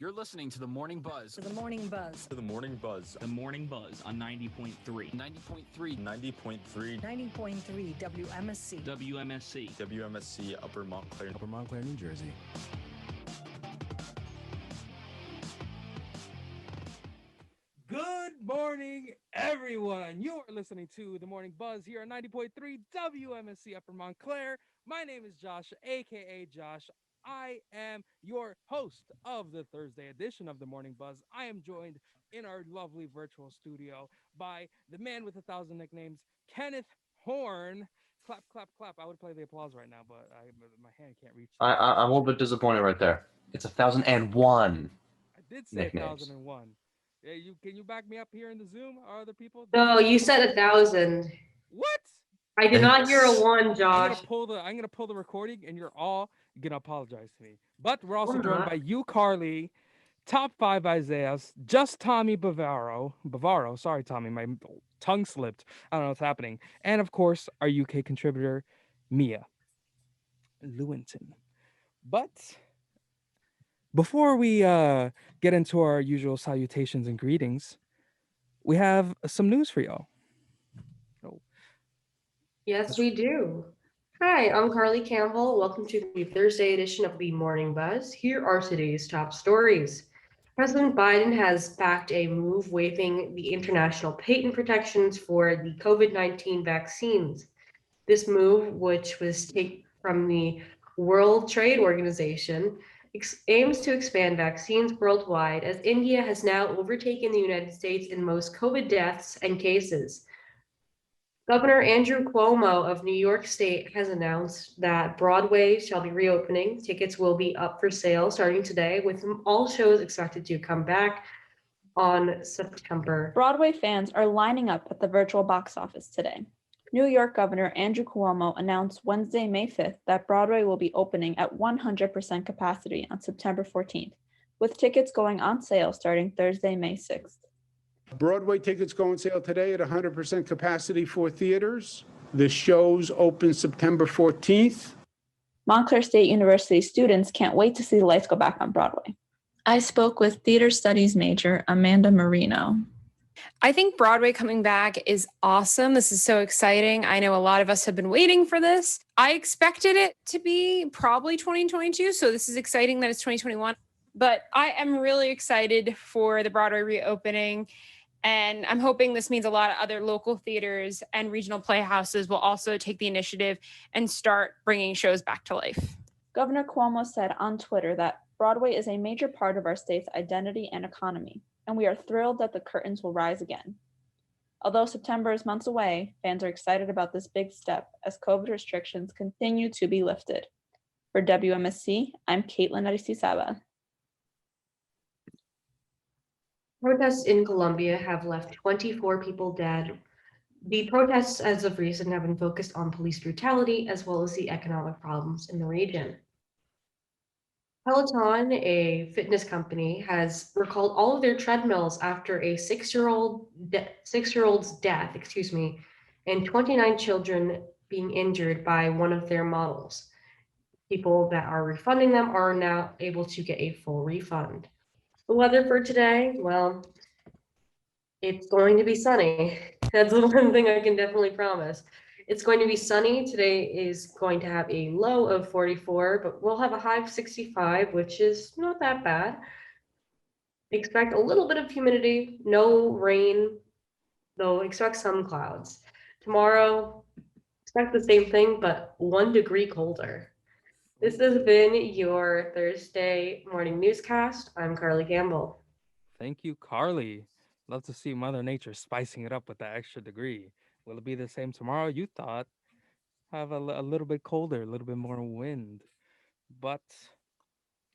You're listening to The Morning Buzz. The Morning Buzz. The Morning Buzz. The Morning Buzz on 90.3. 90.3. 90.3. 90.3 WMSC. WMSC. WMSC Upper Montclair. Upper Montclair, New Jersey. Good morning, everyone. You are listening to The Morning Buzz here on 90.3 WMSC Upper Montclair. My name is Josh, aka Josh. I am your host of the Thursday edition of The Morning Buzz. I am joined in our lovely virtual studio by the man with 1,000 nicknames, Kenneth Horn. Clap, clap, clap. I would play the applause right now, but my hand can't reach. I'm a little bit disappointed right there. It's 1,001. I did say nicknames. 1,001. Yeah, can you back me up here in the Zoom? Are other people? No, you said 1,000. What? I did not hear a one, Josh. I'm gonna pull the recording, and you're all gonna apologize to me. But we're also I'm joined not. by you, Carly, Top 5 Isaiahs, just Tommy Bavaro. Sorry, Tommy, my tongue slipped. I don't know what's happening. And of course, our UK contributor, Mia Lewington. But before we get into our usual salutations and greetings, we have some news for y'all. Yes, we do. Hi, I'm Carly Campbell. Welcome to the Thursday edition of the Morning Buzz. Here are today's top stories. President Biden has backed a move waiving the international patent protections for the COVID-19 vaccines. This move, which was taken from the World Trade Organization, aims to expand vaccines worldwide as India has now overtaken the United States in most COVID deaths and cases. Governor Andrew Cuomo of New York State has announced that Broadway shall be reopening. Tickets will be up for sale starting today, with all shows expected to come back on September. Broadway fans are lining up at the virtual box office today. New York Governor Andrew Cuomo announced Wednesday, May 5th, that Broadway will be opening at 100% capacity on September 14th, with tickets going on sale starting Thursday, May 6th. Broadway tickets go on sale today at 100% capacity for theaters. The shows open September 14th. Montclair State University students can't wait to see the lights go back on Broadway. I spoke with theater studies major Amanda Marino. I think Broadway coming back is awesome. This is so exciting. I know a lot of us have been waiting for this. I expected it to be probably 2022, so this is exciting that it's 2021. But I am really excited for the Broadway reopening. And I'm hoping this means a lot of other local theaters and regional playhouses will also take the initiative and start bringing shows back to life. Governor Cuomo said on Twitter that Broadway is a major part of our state's identity and economy, and we are thrilled that the curtains will rise again. Although September is months away, fans are excited about this big step as COVID restrictions continue to be lifted. For WMSC, I'm Caitlin Aristisaba. Protests in Colombia have left 24 people dead. The protests as of recent have been focused on police brutality as well as the economic problems in the region. Peloton, a fitness company, has recalled all of their treadmills after a six-year-old's death, and 29 children being injured by one of their models. People that are refunding them are now able to get a full refund. The weather for today, well, it's going to be sunny. That's the one thing I can definitely promise. It's going to be sunny. Today is going to have a low of 44, but we'll have a high of 65, which is not that bad. Expect a little bit of humidity, no rain, though expect some clouds. Tomorrow, expect the same thing, but 1 degree colder. This has been your Thursday morning newscast. I'm Carly Campbell. Thank you, Carly. Love to see Mother Nature spicing it up with that extra degree. Will it be the same tomorrow? You thought have a little bit colder, a little bit more wind. But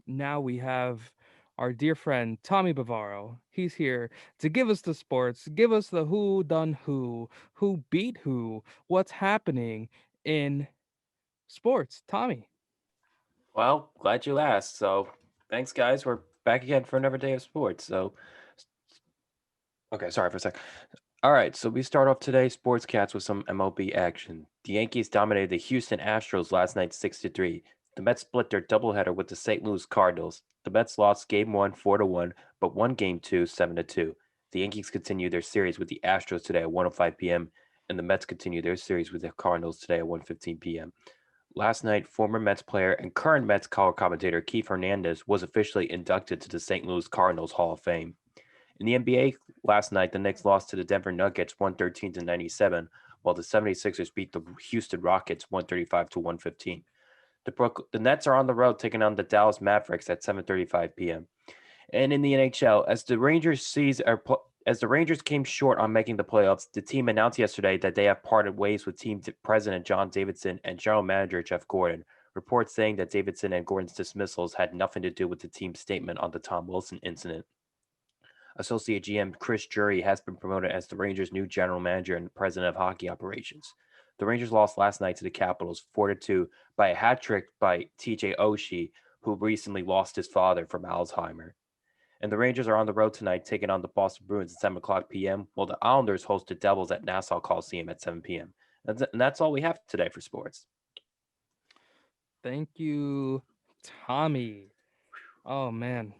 now we have our dear friend Tommy Bavaro. He's here to give us the sports, give us the who done who beat who, what's happening in sports. Tommy. Well, glad you asked. So, thanks, guys. We're back again for another day of sports. So, okay, sorry for a sec. All right, so we start off today's Sportscast with some MLB action. The Yankees dominated the Houston Astros last night 6-3. The Mets split their doubleheader with the St. Louis Cardinals. The Mets lost Game 1 4-1, but won Game 2 7-2. The Yankees continue their series with the Astros today at 1:05 p.m., and the Mets continue their series with the Cardinals today at 1:15 p.m. Last night, former Mets player and current Mets color commentator Keith Hernandez was officially inducted to the St. Louis Cardinals Hall of Fame. In the NBA last night, the Knicks lost to the Denver Nuggets 113-97, while the 76ers beat the Houston Rockets 135-115. The Nets are on the road taking on the Dallas Mavericks at 7:35 p.m. And in the NHL, as the Rangers came short on making the playoffs, the team announced yesterday that they have parted ways with team president John Davidson and general manager Jeff Gordon. Reports saying that Davidson and Gordon's dismissals had nothing to do with the team's statement on the Tom Wilson incident. Associate GM Chris Jury has been promoted as the Rangers' new general manager and president of hockey operations. The Rangers lost last night to the Capitals 4-2 by a hat trick by TJ Oshie, who recently lost his father from Alzheimer. And the Rangers are on the road tonight taking on the Boston Bruins at 7 o'clock p.m., while the Islanders host the Devils at Nassau Coliseum at 7 p.m. And that's all we have today for sports. Thank you, Tommy. Oh man,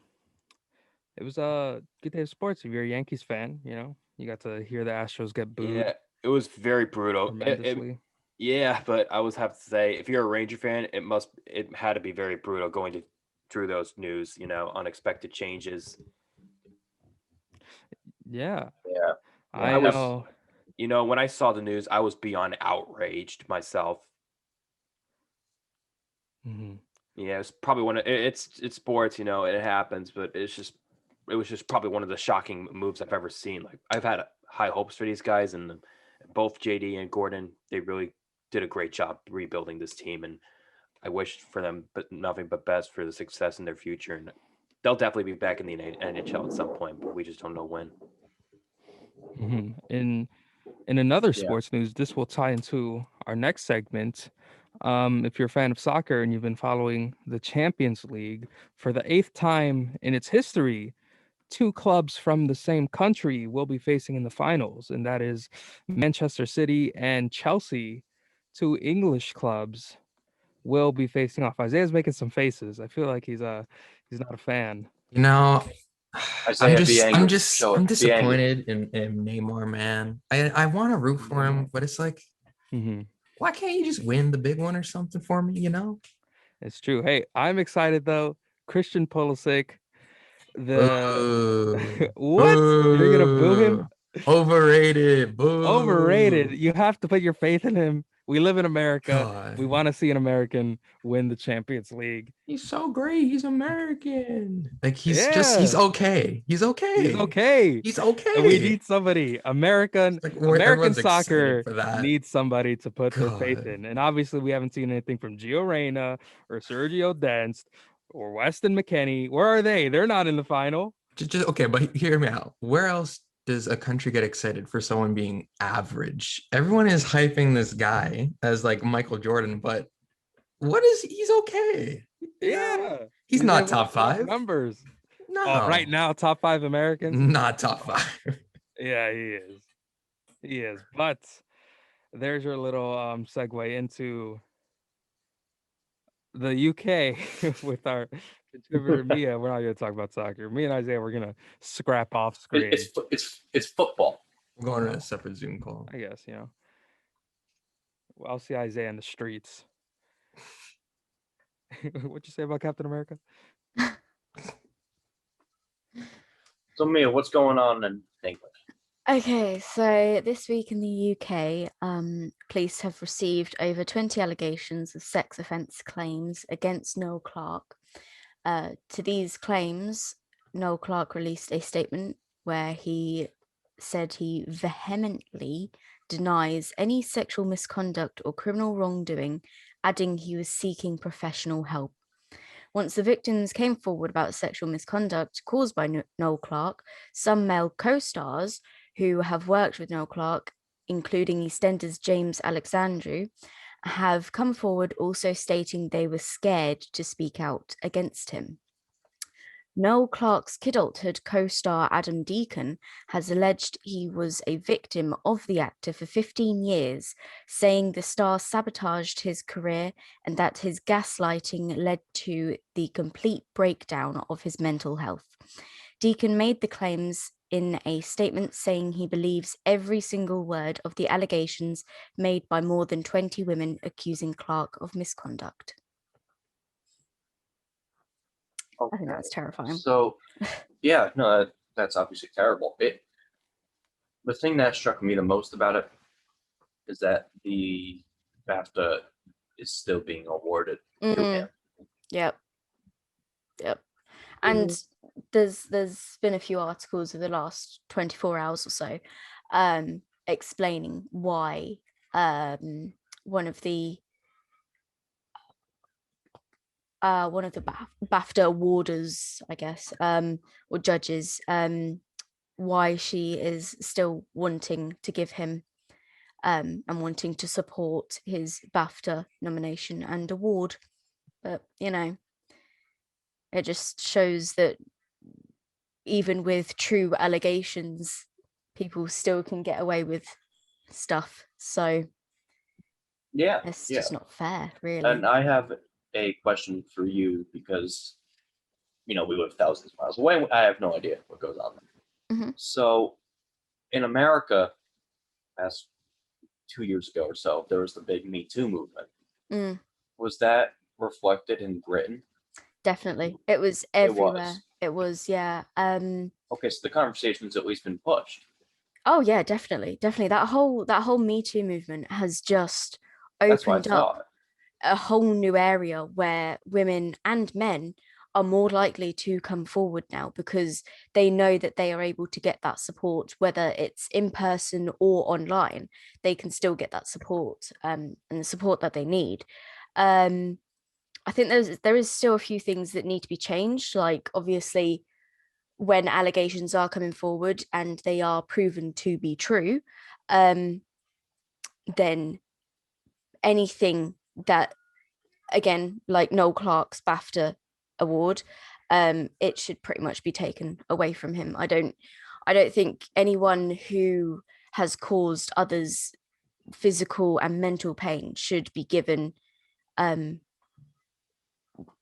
it was a good day of sports. If you're a Yankees fan, you got to hear the Astros get booed. Yeah, it was very brutal. Tremendously. Yeah, but I would have to say, if you're a Ranger fan, it had to be very brutal going through those news, unexpected changes. Yeah. Yeah. I know. When I saw the news, I was beyond outraged myself. Mm-hmm. Yeah, it's probably it's sports, it happens, but it was just probably one of the shocking moves I've ever seen. Like, I've had high hopes for these guys, and both JD and Gordon, they really did a great job rebuilding this team, and I wish for them but nothing but best for the success in their future. And they'll definitely be back in the NHL at some point, but we just don't know when. Mm-hmm. In another sports news, this will tie into our next segment. If you're a fan of soccer and you've been following the Champions League, for the 8th time in its history, 2 clubs from the same country will be facing in the finals, and that is Manchester City and Chelsea. 2 English clubs will be facing off. Isaiah's making some faces. I feel like he's not a fan. Isaiah, I'm disappointed in Neymar, man. I want to root for him, but it's like, why can't you just win the big one or something for me? It's true. Hey, I'm excited though. Christian Pulisic. What? You're gonna boo him? Overrated. Boo. Overrated. You have to put your faith in him. We live in America. God. We want to see an American win the Champions League. He's so great. He's American. Like he's okay. He's okay. He's okay. And we need somebody. American soccer needs somebody to put their faith in. And obviously we haven't seen anything from Gio Reyna or Sergio Denst or Weston McKennie. Where are they? They're not in the final. Okay, but hear me out. Where else does a country get excited for someone being average? Everyone is hyping this guy as like Michael Jordan, but he's okay. Yeah. He's not top 5. Numbers. No. Right now, top 5 Americans? Not top 5. Yeah, he is. He is. But there's your little segue into the UK with our contributor Mia. We're not going to talk about soccer. Me and Isaiah, we're going to scrap off screen. It's football. We're going to a separate Zoom call. I guess, I'll see Isaiah in the streets. What'd you say about Captain America? So Mia, what's going on in England? Okay, so this week in the UK, police have received over 20 allegations of sex offence claims against Noel Clark. To these claims, Noel Clark released a statement where he said he vehemently denies any sexual misconduct or criminal wrongdoing, adding he was seeking professional help. Once the victims came forward about sexual misconduct caused by Noel Clark, some male co-stars who have worked with Noel Clark, including EastEnders James Alexandru, have come forward also stating they were scared to speak out against him. Noel Clarke's Kidulthood co-star Adam Deacon has alleged he was a victim of the actor for 15 years, saying the star sabotaged his career and that his gaslighting led to the complete breakdown of his mental health. Deacon made the claims in a statement saying he believes every single word of the allegations made by more than 20 women accusing Clarke of misconduct. Okay. I think that's terrifying. So, yeah, no, that's obviously terrible. The thing that struck me the most about it is that the BAFTA is still being awarded to him. Yep. And there's been a few articles of the last 24 hours or so explaining why one of the BAFTA awarders, I guess, or judges, why she is still wanting to give him and wanting to support his BAFTA nomination and award. But, you know, it just shows that even with true allegations, people still can get away with stuff. So Yeah, it's just not fair, really. And I have a question for you because, we live thousands of miles away. I have no idea what goes on there. Mhm. So in America, past 2 years ago or so, there was the big Me Too movement. Was that reflected in Britain? Definitely. It was everywhere. It was, yeah. Okay, so the conversation's at least been pushed. Oh yeah, definitely. That whole Me Too movement has just opened up a whole new area where women and men are more likely to come forward now because they know that they are able to get that support, whether it's in person or online. They can still get that support and the support that they need. I think there is still a few things that need to be changed. Like, obviously, when allegations are coming forward and they are proven to be true, then anything that, again, like Noel Clarke's BAFTA award, it should pretty much be taken away from him. I don't think anyone who has caused others physical and mental pain should be given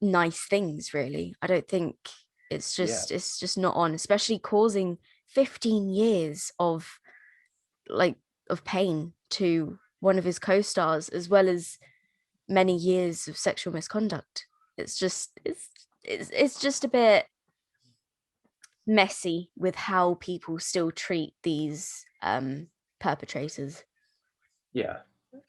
nice things, really. I don't think it's just not on, especially causing 15 years of pain to one of his co-stars, as well as many years of sexual misconduct. It's just a bit messy with how people still treat these perpetrators. Yeah,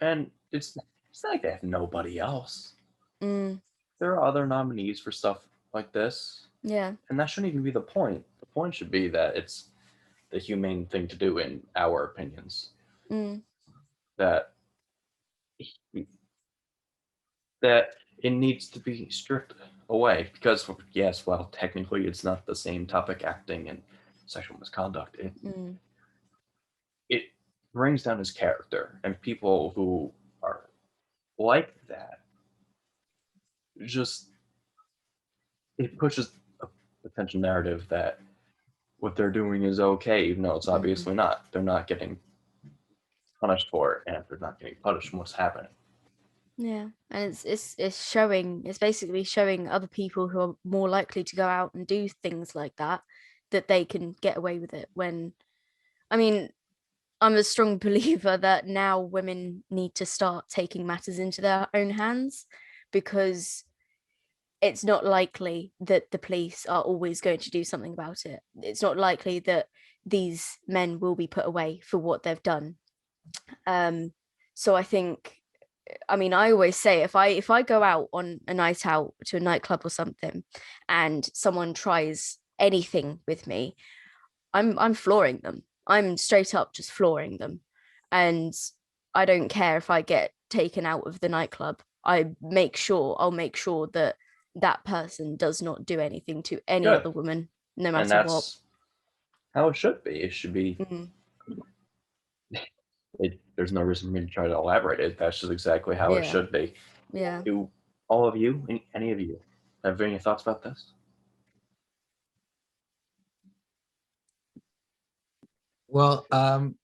and it's not like they have nobody else. There are other nominees for stuff like this. Yeah. And that shouldn't even be the point. The point should be that it's the humane thing to do in our opinions. That it needs to be stripped away because, yes, well, technically it's not the same topic, acting and sexual misconduct. It brings down his character, and people who are like that, just it pushes a potential narrative that what they're doing is okay, even though it's obviously not. They're not getting punished for it, and if they're not getting punished, what's happening? Yeah, and it's showing. It's basically showing other people who are more likely to go out and do things like that they can get away with it. When, I mean, I'm a strong believer that now women need to start taking matters into their own hands, because it's not likely that the police are always going to do something about it. It's not likely that these men will be put away for what they've done. So I think, I mean, I always say if I go out on a night out to a nightclub or something and someone tries anything with me, I'm flooring them. I'm straight up just flooring them. And I don't care if I get taken out of the nightclub. I'll make sure that that person does not do anything to any other woman, no matter and that's what. how it should be. It should be. There's no reason for me to try to elaborate it. That's just exactly how it should be. Yeah. Do all of you, any of you, have any thoughts about this? Well,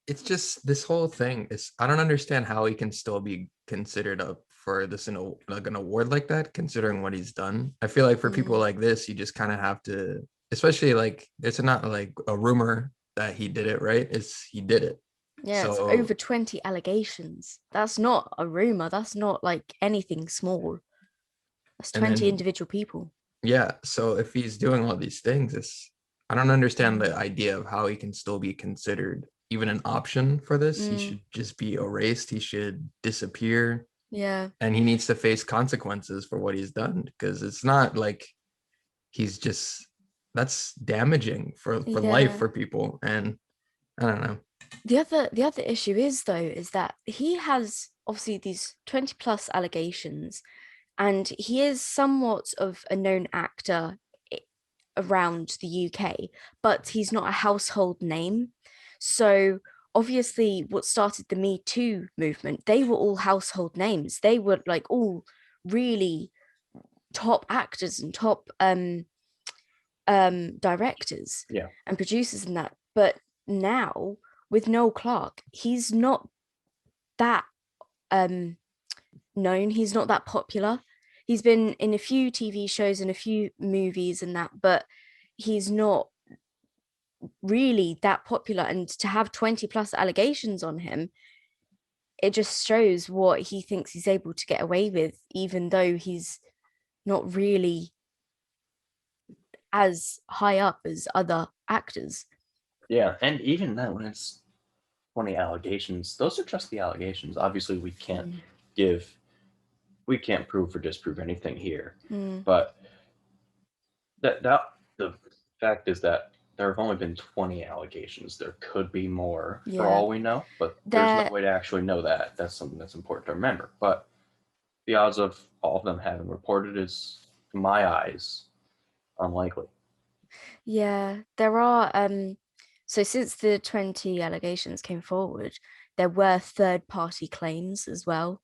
it's just this whole thing is I don't understand how he can still be considered up for this in a like an award like that, considering what he's done. I feel like for people like this, you just kind of have to, especially like it's not like a rumor that he did it, right? It's he did it. Yeah, it's So over 20 allegations. That's not a rumor. That's not like anything small. That's and 20 then individual people. yeah, so if he's doing all these things, it's I don't understand the idea of how he can still be considered even an option for this. He should just be erased. He should disappear. Yeah. And he needs to face consequences for what he's done because it's not like he's just that's damaging for life Yeah. for people. And I don't know. The other issue is though is that he has obviously these 20 plus allegations, and he is somewhat of a known actor around the UK, but he's not a household name. So obviously what started the Me Too movement, they were all household names. They were like all really top actors and top directors and producers and that. But now with Noel Clarke, he's not that known. He's not that popular. He's been in a few TV shows and a few movies and that, but he's not really that popular. And to have 20 plus allegations on him, it just shows what he thinks he's able to get away with, even though he's not really as high up as other actors. Yeah, and even then, when it's 20 allegations, those are just the allegations. Obviously, we can't prove or disprove anything here. But that the fact is that there have only been 20 allegations. There could be more for all we know, but there's no way to actually know that. That's something that's important to remember. But the odds of all of them having reported is, in my eyes, unlikely. Yeah, there are so since the 20 allegations came forward, there were third party claims as well,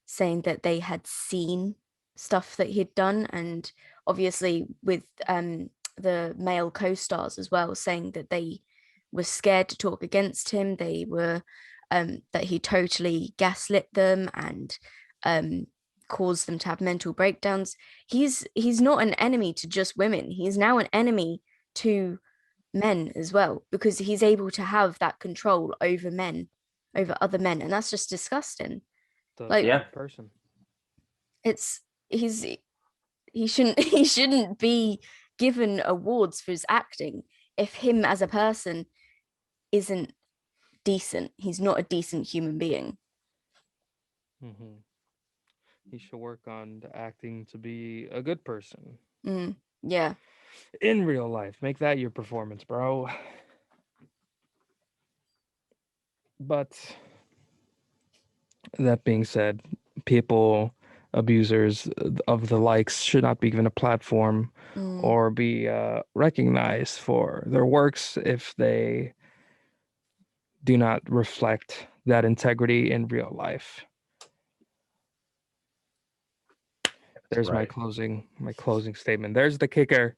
saying that they had seen stuff that he'd done, and obviously with the male co-stars as well, saying that they were scared to talk against him. They were that he totally gaslit them and caused them to have mental breakdowns. He's not an enemy to just women. He's now an enemy to men as well, because he's able to have that control over men, over other men, and that's just disgusting. Person. It's he shouldn't be given awards for his acting if him as a person isn't decent. He's not a decent human being. He should work on the acting to be a good person. Yeah. In real life, make that your performance, bro. But that being said, people, abusers of the likes, should not be given a platform or be recognized for their works if they do not reflect that integrity in real life. There's my closing statement. There's the kicker.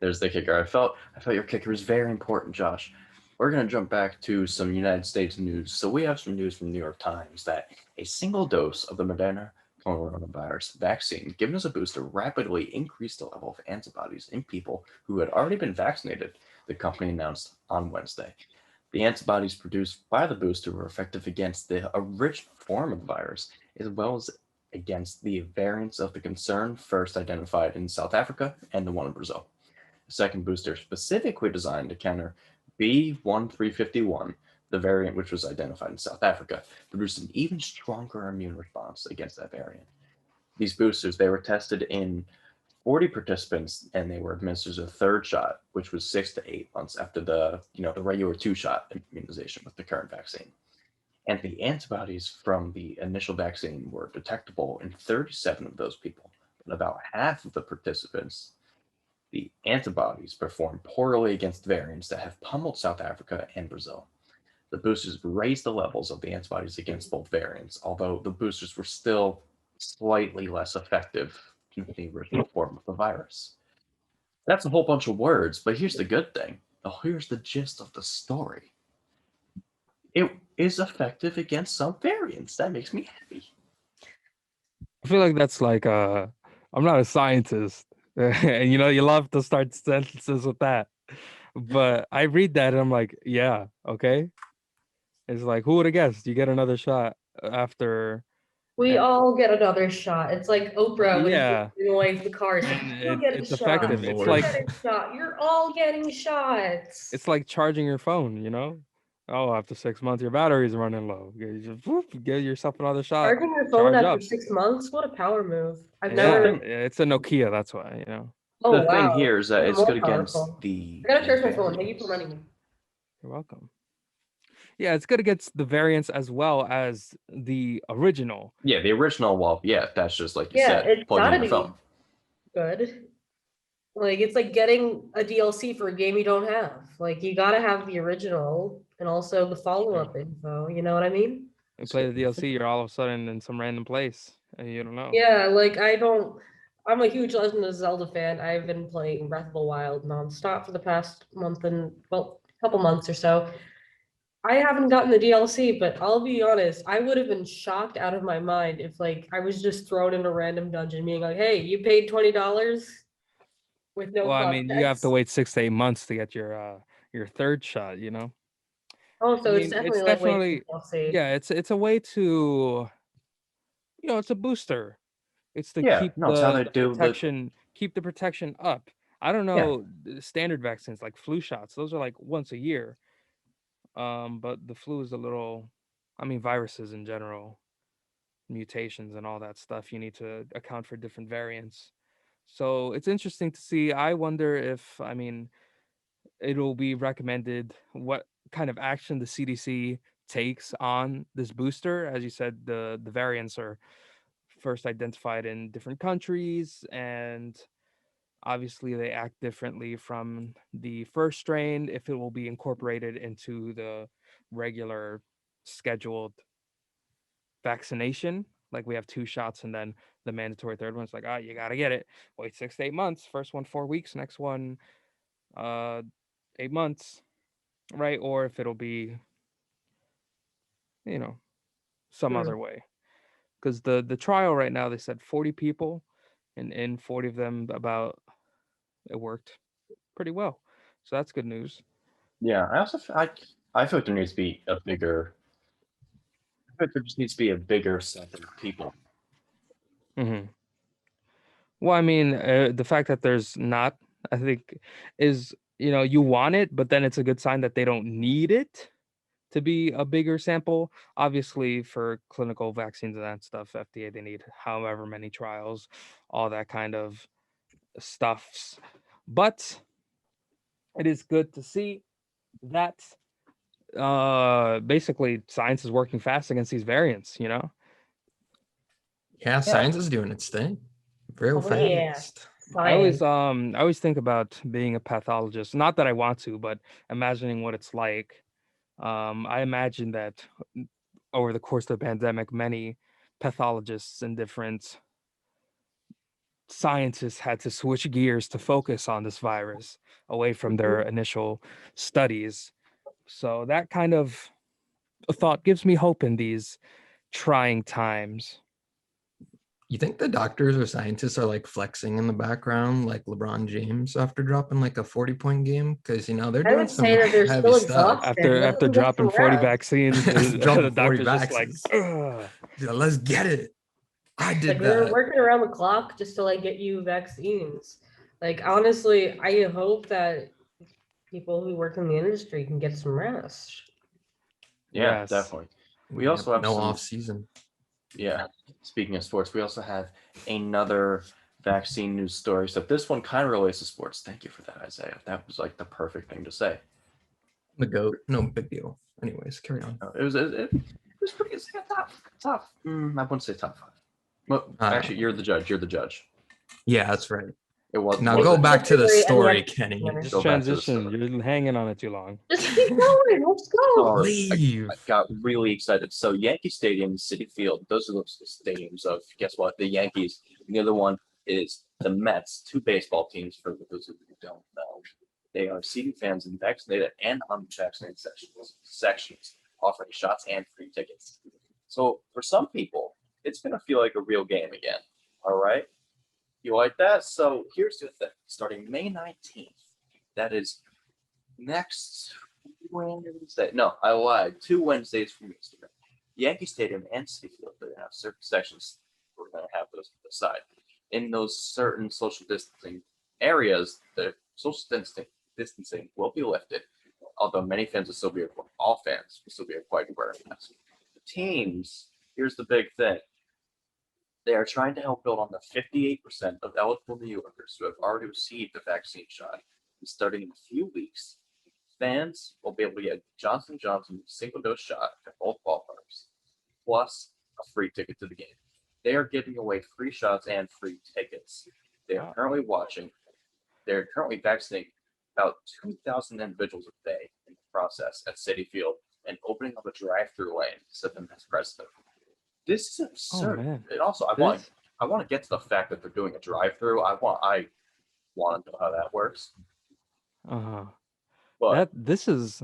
There's the kicker. I felt your kicker was very important, Josh. We're going to jump back to some United States news. So we have some news from the New York Times that a single dose of the Moderna coronavirus vaccine given as a booster rapidly increased the level of antibodies in people who had already been vaccinated, the company announced on Wednesday. The antibodies produced by the booster were effective against the original form of the virus, as well as against the variants of the concern first identified in South Africa and the one in Brazil. The second booster, specifically designed to counter B1351, the variant which was identified in South Africa, produced an even stronger immune response against that variant. These boosters, they were tested in 40 participants, and they were administered a third shot, which was 6 to 8 months after the regular 2-shot immunization with the current vaccine. And the antibodies from the initial vaccine were detectable in 37 of those people. But about half of the participants, the antibodies performed poorly against variants that have pummeled South Africa and Brazil. The boosters raised the levels of the antibodies against both variants, although the boosters were still slightly less effective than the original form of the virus. That's a whole bunch of words, but here's the good thing. Oh, here's the gist of the story. It is effective against some variants. That makes me happy. I feel like that's like I'm not a scientist, and you love to start sentences with that, but I read that and I'm like, yeah, okay. It's like, who would have guessed? You get another shot after. We and- all get another shot. It's like Oprah when Yeah. she's giving away the cars. And You're getting it's shot. effective. Good It's lord. You're like getting shot. You're all getting shots. it's like charging your phone. Oh, after 6 months, your battery's running low. You just give yourself another shot. Charging your phone Charge after up. 6 months? What a power move. I've Yeah, never. it's a Nokia. That's why. Oh, The thing wow. here is that Even it's more good against powerful. the. I gotta charge my phone. Thank you for running me. You're welcome. Yeah, it's good against the variants as well as the original. Yeah, the original. Well, yeah, that's just like you Yeah, said, it's plugging gotta in your be phone. good. Like, it's like getting a DLC for a game you don't have. Like, you gotta have the original and also the follow-up info. You know what I mean? You play the DLC, you're all of a sudden in some random place and you don't know. Yeah, like I'm a huge Legend of Zelda fan. I've been playing Breath of the Wild nonstop for the past couple months or so. I haven't gotten the DLC, but I'll be honest, I would have been shocked out of my mind if like I was just thrown in a random dungeon being like, hey, you paid $20 with no Well, I mean, you have to context. wait 6 to 8 months to get your third shot. Oh, I so it's mean, it's definitely like waiting definitely for DLC. yeah, it's a way to it's a booster. It's to Yeah, keep no, it's how they the do the. protection up. I don't know the standard vaccines like flu shots. Those are like once a year. But the flu is a little, I mean, viruses in general, mutations and all that stuff. You need to account for different variants. So it's interesting to see. I wonder if, I mean, it'll be recommended what kind of action the CDC takes on this booster. As you said, the variants are first identified in different countries, and obviously they act differently from the first strain. If it will be incorporated into the regular scheduled vaccination, like we have 2 shots and then the mandatory third one's like, you got to get it. Wait 6 to 8 months. First one 4 weeks, next one 8 months, right? Or if it'll be some other way. Because the trial right now, they said 40 people, and in 40 of them, it worked pretty well. So that's good news. Yeah, I feel like there needs to be a bigger. I feel like there just needs to be a bigger set of people. Mm-hmm. Well, I mean, the fact that there's not, I think, is you want it, but then it's a good sign that they don't need it to be a bigger sample. Obviously, for clinical vaccines and that stuff, FDA, they need however many trials, all that kind of stuffs. But it is good to see that basically science is working fast against these variants. Yeah, science is doing its thing real fast. I always think about being a pathologist. Not that I want to, but imagining what it's like. I imagine that over the course of the pandemic, many pathologists and different scientists had to switch gears to focus on this virus away from their initial studies. So that kind of a thought gives me hope in these trying times. You think the doctors or scientists are like flexing in the background, like LeBron James after dropping like a 40-point game? Because they're I doing would some say that they're heavy still stuff. exhausted. After dropping 40 vaccines, the Dropping 40 doctor's just like, vaccines. ugh. Yeah, let's get it. I did Like they're that. working around the clock just to like get you vaccines. Like honestly, I hope that people who work in the industry can get some rest. Yeah, Yes. definitely. We also have no some off season. Yeah. Speaking of sports, we also have another vaccine news story. So this one kind of relates to sports. Thank you for that, Isaiah. That was like the perfect thing to say. The GOAT. No big deal. Anyways, carry on. It was pretty. It's like a top. I wouldn't say top 5. Well, actually, you're the judge. You're the judge. Yeah, that's right. It was. Now go back to the story, Kenny. Just transition. You're hanging on it too long. Just keep going. Let's go. Sorry, Leave. I got really excited. So Yankee Stadium, Citi Field, those are the stadiums of, guess what, the Yankees. And the other one is the Mets, 2 baseball teams for those of you who don't know. They are seating fans in vaccinated and unvaccinated sections, offering shots and free tickets. So for some people, it's gonna feel like a real game again. All right, you like that? So here's the thing: starting May 19th, that is next Wednesday. No, I lied. 2 Wednesdays from yesterday. Yankee Stadium and Citi Field, they're gonna have certain sections. We're gonna have those aside. In those certain social distancing areas, the social distancing will be lifted, although many fans will still be all fans will still be required to wear masks. The teams, here's the big thing. They are trying to help build on the 58% of eligible New Yorkers who have already received a vaccine shot. And starting in a few weeks, fans will be able to get Johnson & Johnson single-dose shot at both ballparks, plus a free ticket to the game. They are giving away free shots and free tickets. They are they're currently vaccinating about 2,000 individuals a day in the process at Citi Field and opening up a drive-through lane to set them as precedent. This is absurd. man. And also, I want to get to the fact that they're doing a drive-through. I want to know how that works. But This is,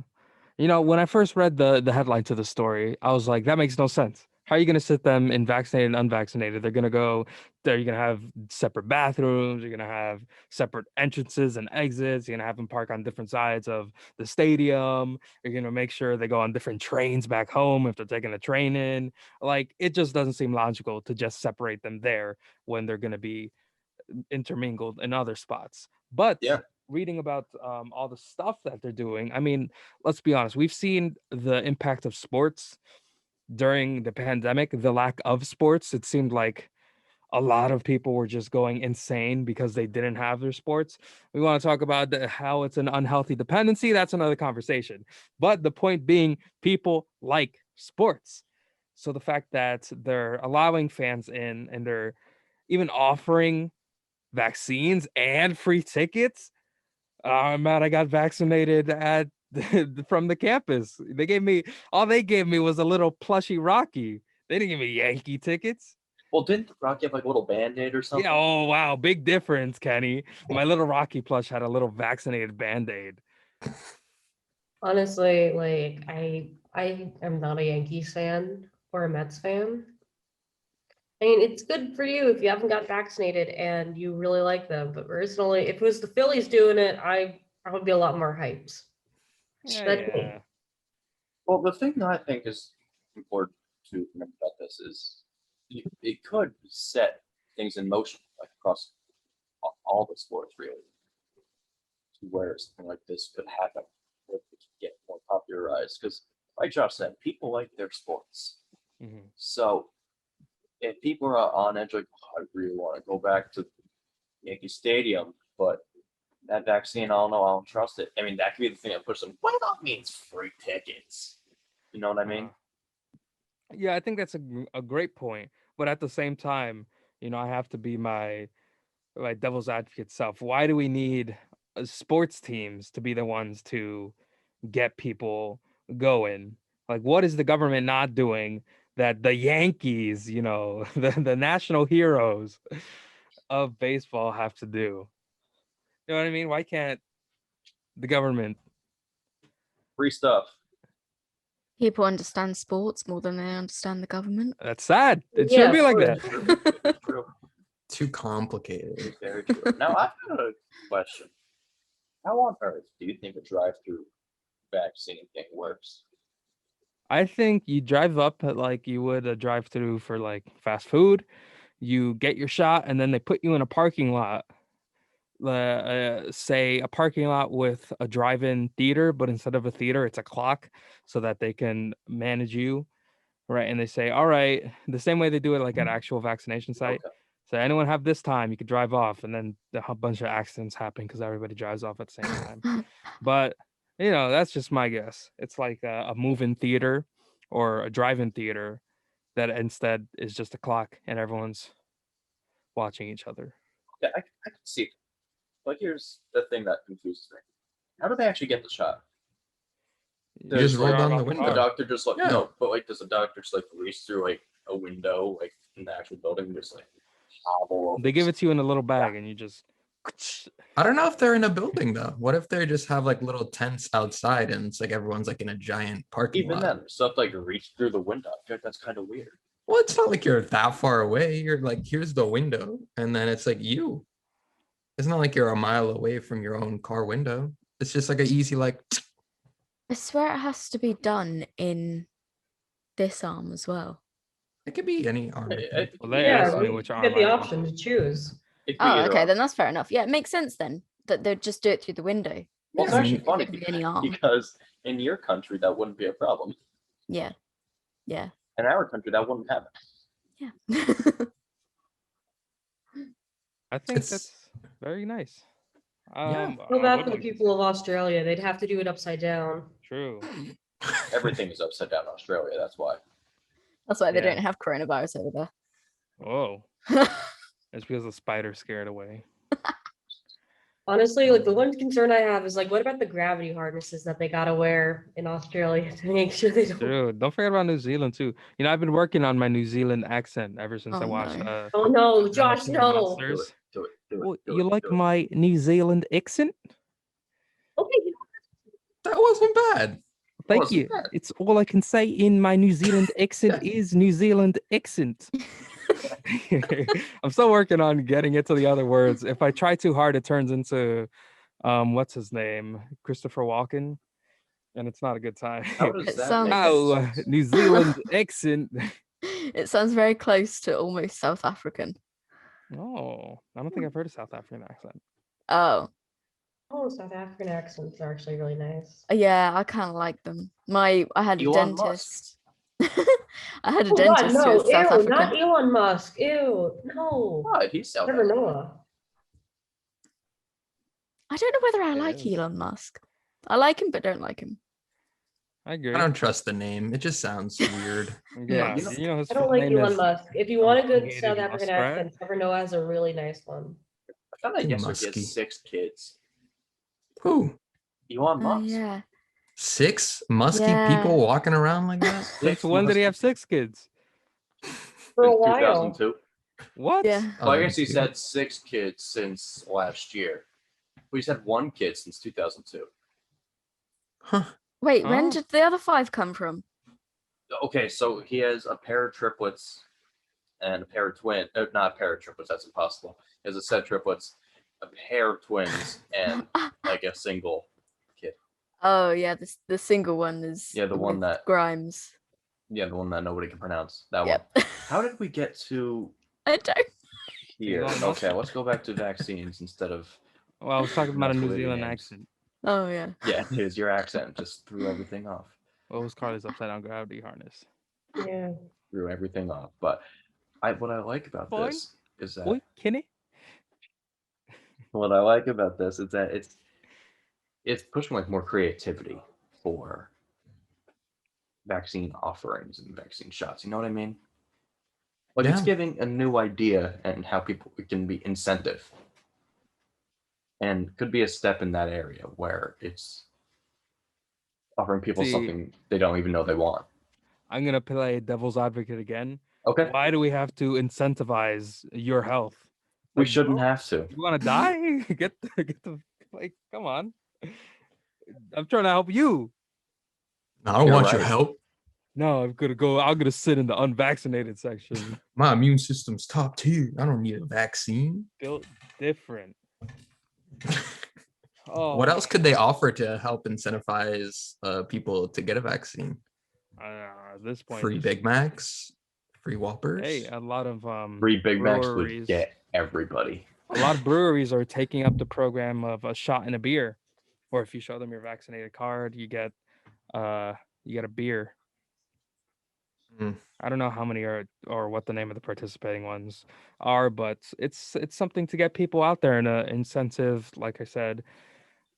when I first read the headline to the story, I was like, that makes no sense. How are you going to sit them in vaccinated and unvaccinated? They're going to go there. You're going to have separate bathrooms. You're going to have separate entrances and exits. You're going to have them park on different sides of the stadium. You're going to make sure they go on different trains back home if they're taking a train in. Like, it just doesn't seem logical to just separate them there when they're going to be intermingled in other spots. But reading about all the stuff that they're doing, I mean, let's be honest, we've seen the impact of sports during the pandemic, the lack of sports. It seemed like a lot of people were just going insane because they didn't have their sports. We want to talk about how it's an unhealthy dependency. That's another conversation. But the point being, people like sports. So the fact that they're allowing fans in and they're even offering vaccines and free tickets. Matt, I got vaccinated from the campus. They gave me was a little plushy Rocky. They didn't give me Yankee tickets. Well, didn't Rocky have like a little Band-Aid or something? Yeah. Oh wow, big difference, Kenny. My little Rocky plush had a little vaccinated Band-Aid. Honestly, like I am not a Yankees fan or a Mets fan. I mean, it's good for you if you haven't got vaccinated and you really like them. But personally, if it was the Phillies doing it, I would be a lot more hyped. Yeah. Well, the thing that I think is important to remember about this is it could set things in motion, like across all the sports, really, to where something like this could happen, where it could get more popularized. Because, like Josh said, people like their sports. Mm-hmm. So if people are on edge, like, oh, I really want to go back to Yankee Stadium, but that vaccine, I don't know, I don't trust it. I mean, that could be the thing that pushes them. By all means, free tickets. You know what I mean? Yeah, I think that's a great point. But at the same time, I have to be my devil's advocate self. Why do we need sports teams to be the ones to get people going? Like, what is the government not doing that the Yankees, the national heroes of baseball have to do? You know what I mean? Why can't the government? Free stuff. People understand sports more than they understand the government. That's sad. It shouldn't be like that. True. Too complicated. Very true. Now, I've got a question. How on earth do you think a drive-through vaccine thing works? I think you drive up like you would a drive-through for like fast food. You get your shot, and then they put you in a parking lot. Say a parking lot with a drive-in theater, but instead of a theater, it's a clock, so that they can manage you, right? And they say, all right, the same way they do it like at actual vaccination site. Okay. So anyone have this time, you could drive off, and then a bunch of accidents happen because everybody drives off at the same time. But that's just my guess. It's like a move-in theater or a drive-in theater that instead is just a clock and everyone's watching each other. Yeah, I can see it. But here's the thing that confuses me. How do they actually get the shot? You just roll down the window. The doctor just no, but like, does the doctor just like reach through like a window, like in the actual building, just like hobble? They give it to you in a little bag, and you just. I don't know if they're in a building though. What if they just have like little tents outside and it's like everyone's like in a giant parking Even lot? then, stuff like reach through the window. I feel like that's kind of weird. Well, it's not like you're that far away. You're like, here's the window, and then it's like you. It's not like you're a mile away from your own car window. It's just like an easy like. I swear it has to be done in this arm as well. It could be any arm. Well, they asked me you which arm get the I want. option to choose. Oh, okay, then that's fair enough. Yeah, it makes sense then that they'd just do it through the window. Well, it's Yeah. actually funny It could be any arm. because in your country that wouldn't be a problem. Yeah. Yeah. In our country that wouldn't happen. Yeah. I think It's- that's very nice. Yeah. Feel I bad would for the like to- people of Australia. They'd have to do it upside down. True. Everything is upside down in Australia. That's why. That's why they Yeah. don't have coronavirus over Whoa. there. It's because the spider scared away. Honestly, like the one concern I have is like, what about the gravity harnesses that they gotta wear in Australia to make sure they don't? Dude, don't forget about New Zealand too. You know, I've been working on my New Zealand accent ever since I Oh, watched no. Oh no, Night Josh, Singing no. Monsters. Do it. Well, you like my New Zealand accent? Okay, That wasn't bad. Thank Wasn't you. bad. It's all I can say in my New Zealand accent is New Zealand accent. I'm still working on getting it to the other words. If I try too hard, it turns into what's his name? Christopher Walken. And it's not a good time. How does It that sounds- make any Oh, sense? New Zealand accent. It sounds very close to almost South African. Oh, I don't think I've heard a South African accent. Oh, oh, South African accents are actually really nice. yeah, I kind of like them. I had a Elon Musk. dentist. I had a Oh, God, dentist who no, was South ew, not African. Elon Musk. Ew, no. What? He's South Trevor African. Noah. I don't know whether I It like is. Elon Musk. I like him, but don't like him. I agree. I don't trust the name. It just sounds weird. Yeah, you know- you know his I don't full like name Elon is- Musk. If you want a good elongated South African muskrat. accent, Trevor Noah has a really nice one. I found out Too yesterday he musky. has 6 kids. Who? Elon Oh Musk. yeah. 6 musky Yeah. people walking around like that? Since when did he have 6 kids? For a Since while. 2002. What? Yeah. Well, I guess he dude. said 6 kids since last year. Well, he's had 1 kid since 2002. Huh. Wait, when Oh. did the other 5 come from? Okay, so he has a pair of triplets and a pair of twins. Not a pair of triplets, that's impossible. He has a set of triplets, a pair of twins, and like a single kid. Oh yeah, the single one is Yeah, the one with that- Grimes. Yeah, the one that nobody can pronounce. That Yep. one. How did we get to I don't. here? Elon Musk? Okay, let's go back to vaccines instead of. Well, I was talking about a New Masquerading Zealand names. accent. Oh yeah. Yeah, it is. Your accent just threw everything off. What was Carly's upside down gravity harness? Yeah. Threw everything off. But what I like about Fine. this is that Oi, Kenny? what I like about this is that it's pushing like more creativity for vaccine offerings and vaccine shots. You know what I mean? Like it's Yeah. giving a new idea and how people it can be incentive. And could be a step in that area where it's offering people See- something they don't even know they want. I'm gonna play devil's advocate again. Okay. Why do we have to incentivize your health? We Like, shouldn't bro, have to. You want to die? get the like. Come on. I'm trying to help you. I don't You're want your right. help. No, I'm gonna go. I'm gonna sit in the unvaccinated section. My immune system's top tier. I don't need a vaccine. Built different. Oh, What else could they offer to help incentivize people to get a vaccine? I don't know, at this point, Free just- Big Macs, free Whoppers. Hey, a lot of 3 Big Macs would breweries- get everybody. a lot of breweries are taking up the program of a shot in a beer, or if you show them your vaccinated card, you get a beer. Mm. I don't know how many are or what the name of the participating ones are, but it's something to get people out there and an incentive, like I said,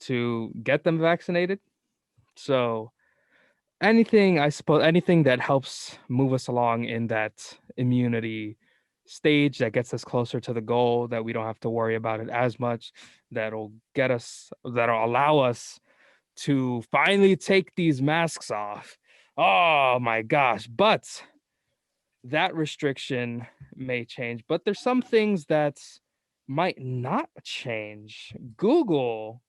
to get them vaccinated. So anything, I suppose, anything that helps move us along in that immunity stage that gets us closer to the goal, that we don't have to worry about it as much, that'll allow us to finally take these masks off. Oh my gosh. But that restriction may change. But there's some things that might not change. Google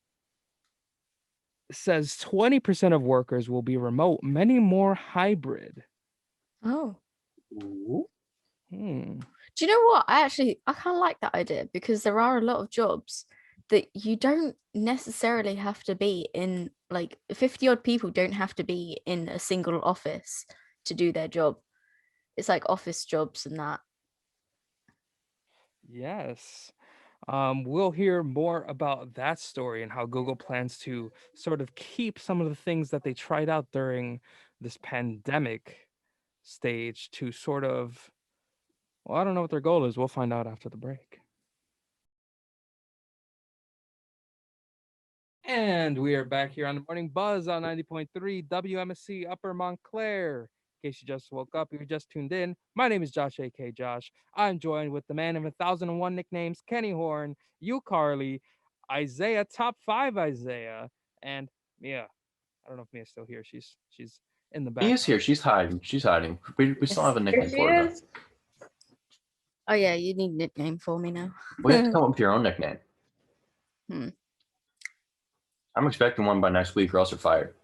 says 20% of workers will be remote, many more hybrid. Oh. Hmm. Do you know what? I kind of like that idea because there are a lot of jobs that you don't necessarily have to be in, like 50 odd people don't have to be in a single office to do their job. It's like office jobs and that. Yes. We'll hear more about that story and how Google plans to sort of keep some of the things that they tried out during this pandemic stage to sort of, well, I don't know what their goal is. We'll find out after the break. And we are back here on the Morning Buzz on 90.3 WMSC Upper Montclair. In case you just woke up, you just tuned in. My name is Josh, aka Josh. I'm joined with the man of 1,001 nicknames, Kenny Horn, you Carly, Isaiah, top 5 Isaiah, and Mia. I don't know if Mia's still here. She's in the back. Mia's here. She's hiding. She's hiding. We still have a nickname for her. Though. Oh yeah, you need a nickname for me now. We have to come up with your own nickname. I'm expecting one by next week, or else you're fired.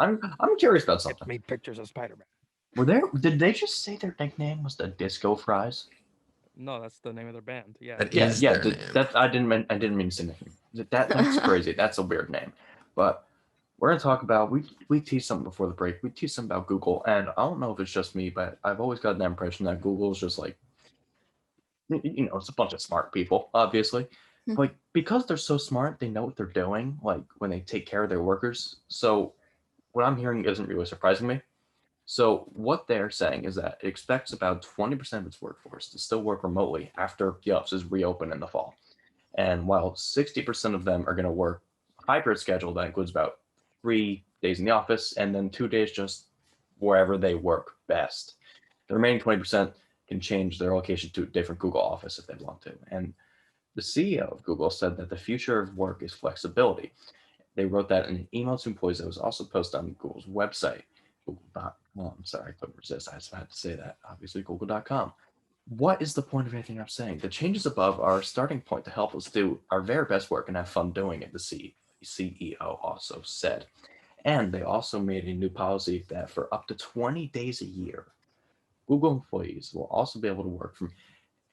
I'm curious about something. Made pictures of Spider-Man. Did they just say their nickname was the Disco Fries? No, that's the name of their band. Yeah. I didn't mean to say nickname. That's crazy. That's a weird name. But we're gonna talk about we teased something before the break. We teased something about Google, and I don't know if it's just me, but I've always gotten that impression that Google is just like, it's a bunch of smart people, obviously. Like, because they're so smart, they know what they're doing, like when they take care of their workers. So what I'm hearing isn't really surprising me. So what they're saying is that it expects about 20% of its workforce to still work remotely after the offices reopen in the fall. And while 60% of them are going to work a hybrid schedule, that includes about 3 days in the office and then 2 days just wherever they work best. The remaining 20% can change their location to a different Google office if they want to. And the CEO of Google said that the future of work is flexibility. They wrote that in an email to employees that was also posted on Google's website, google.com. Sorry, I couldn't resist. I just had to say that. Obviously, google.com. What is the point of anything I'm saying? The changes above are a starting point to help us do our very best work and have fun doing it, the CEO also said. And they also made a new policy that for up to 20 days a year, Google employees will also be able to work from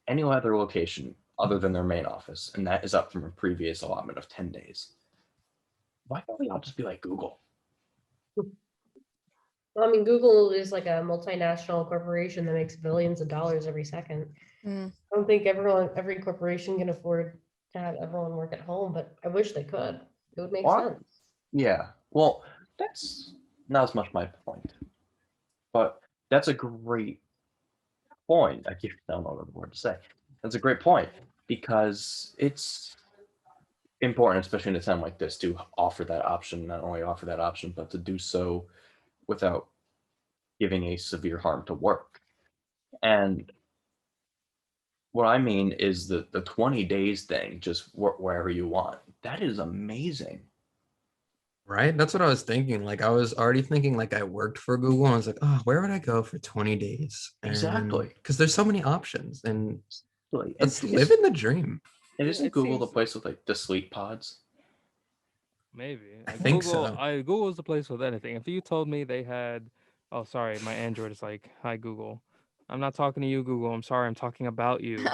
any other location other than their main office, and that is up from a previous allotment of 10 days. Why can't we all just be like Google? Well, I mean, Google is like a multinational corporation that makes billions of dollars every second. I don't think every corporation can afford to have everyone work at home, but I wish they could. It would make sense. Yeah, well, that's not as much my point, but that's a great point. I don't know what word to say. That's a great point because it's important, especially in a time like this, to offer that option, not only offer that option, but to do so without giving a severe harm to work. And what I mean is the 20 days thing, just work wherever you want. That is amazing. Right? That's what I was thinking. Like, I was already thinking, like, I worked for Google, and I was like, oh, where would I go for 20 days? Exactly. Because there's so many options, and it's living the dream. And isn't Google the place with, like, the sleep pods? Maybe. I think Google, so. Google's the place with anything. If you told me they had, oh, sorry, my Android is like, hi, Google. I'm not talking to you, Google. I'm sorry, I'm talking about you.